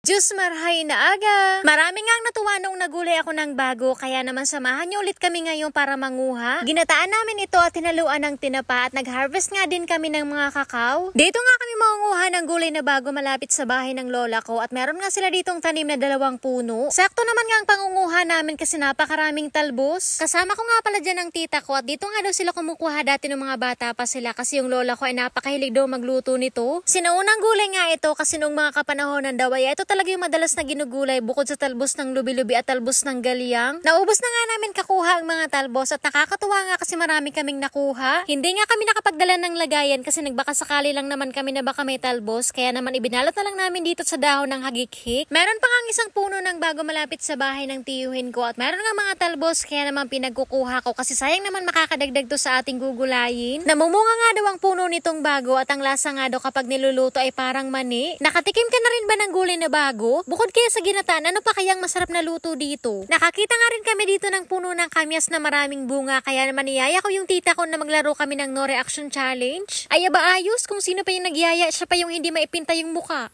Diyos marhay na aga! Marami ngang natuwa nung nagulay ako ng bago, kaya naman samahan niyo ulit kami ngayon para manguha. Ginataan namin ito at tinaluan ng tinapa at nag-harvest nga din kami ng mga kakao. Dito nga kami mangunguha ng gulay na bago malapit sa bahay ng lola ko at meron nga sila ditong tanim na 2 puno. Sakto naman nga ang pangunguha namin kasi napakaraming talbos. Kasama ko nga pala dyan ang tita ko at dito nga daw sila kumukuha dati ng mga bata pa sila kasi yung lola ko ay napakahilig daw magluto nito. Sinaunang gulay nga ito kasi nung mga kapanahonan daw ay ito talaga yung madalas na ginugulay bukod sa talbos ng lubi-lubi at talbos ng galyang. Naubos na nga namin kakuha ang mga talbos at nakakatuwa nga kasi marami kaming nakuha. Hindi nga kami nakapagdala ng lagayan kasi nagbaka sakali lang naman kami na baka may talbos kaya naman ibinalot na lang namin dito sa dahon ng hagik-hik. Meron pa nga isang puno ng bago malapit sa bahay ng tiyuhin ko at meron nga mga talbos kaya naman pinagkukuha ko kasi sayang naman makakadagdag to sa ating gugulayin. Namumunga nga daw ang puno nitong bago at ang lasa nga daw kapag niluluto ay parang mani. Nakatikim ka na rin ba ng gulay na bago? Bukod kaya sa ginataan, ano pa kayang masarap na luto dito? Nakakita nga rin kami dito ng puno ng kamyas na maraming bunga kaya naman niyaya ko yung tita ko na maglaro kami ng no reaction challenge. Ay aba ayos, kung sino pa yung nagyaya, siya pa yung hindi maipinta yung muka.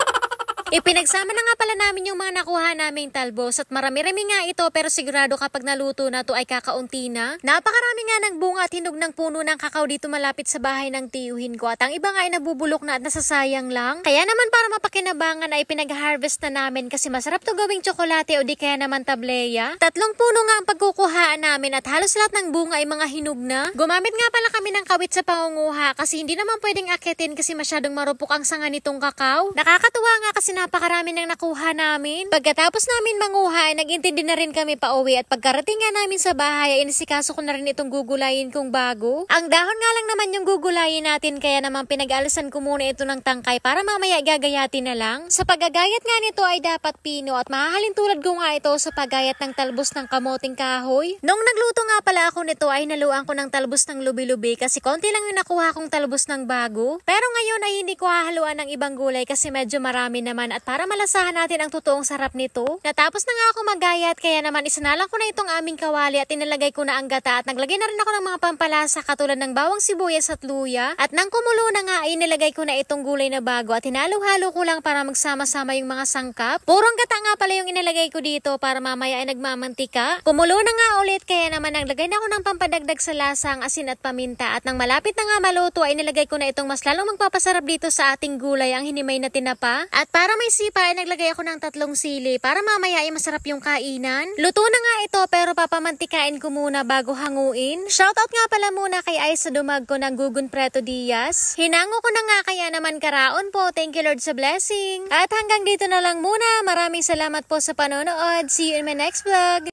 Ipinagsama na nga pala namin yung mga nakuha naming talbos at marami-rami nga ito pero sigurado kapag naluto na to ay kakaunti na. Napakarami nga ng bunga at hinog ng puno ng kakao dito malapit sa bahay ng tiyuhin ko at ang iba nga ay nabubulok na at nasasayang lang. Kaya naman para mapakinabangan ay pinag-harvest na namin kasi masarap to gawing tsokolate o di kaya naman tableya. 3 puno nga ang pagkukuhaan namin at halos lahat ng bunga ay mga hinog na. Gumamit nga pala kami ng kawit sa pangunguha kasi hindi naman pwedeng akitin kasi masyadong marupok ang sanga nitong kakao. Nakakatuwa nga kasi napakarami nang nakuha namin. Pagkatapos namin manguha ay nag-intindi na rin kami pa uwi at pagkarating nga namin sa bahay ay inisikaso ko na rin itong gugulayin kong bago. Ang dahon nga lang naman yung gugulayin natin kaya naman pinag-alasan ko muna ito ng tangkay para mamaya gagayatin na lang. Sa paggagayat nga nito ay dapat pino at mahahalin tulad ko nga ito sa paggayat ng talbos ng kamoting kahoy. Nung nagluto nga pala ako nito ay naluan ko ng talbos ng lubi-lubi kasi konti lang yung nakuha kong talbos ng bago. Pero ngayon ay hindi ko hahaluan ng ibang gulay kasi medyo marami naman at para malasahan natin ang totoong sarap nito. Natapos na nga ako maggayat kaya naman isinalang ko na itong aming kawali at inilagay ko na ang gata at naglagay na rin ako ng mga pampalasa katulad ng bawang sibuyas at luya. At nang kumulo na nga ay inilagay ko na itong gulay na bago at hinalo-halo ko lang para magsama-sama yung mga sangkap. Purong gata nga pala yung inilagay ko dito para mamaya ay nagmamantika. Kumulo na nga ulit kaya naman naglagay na ako ng pampadagdag sa lasa ang asin at paminta at nang malapit na nga maluto ay inilagay ko na itong mas lalong magpapasarap dito sa ating gulay ang hinimay na tinapa. At para may sipa ay naglagay ako ng 3 sili para mamaya ay masarap yung kainan. Luto na nga ito pero papamantikain ko muna bago hanguin. Shoutout nga pala muna kay Aiza Dumagco ng Gugun Preto Diaz. Hinango ko na nga kaya naman karaon po. Thank you Lord sa blessing. At hanggang dito na lang muna. Maraming salamat po sa panonood. See you in my next vlog.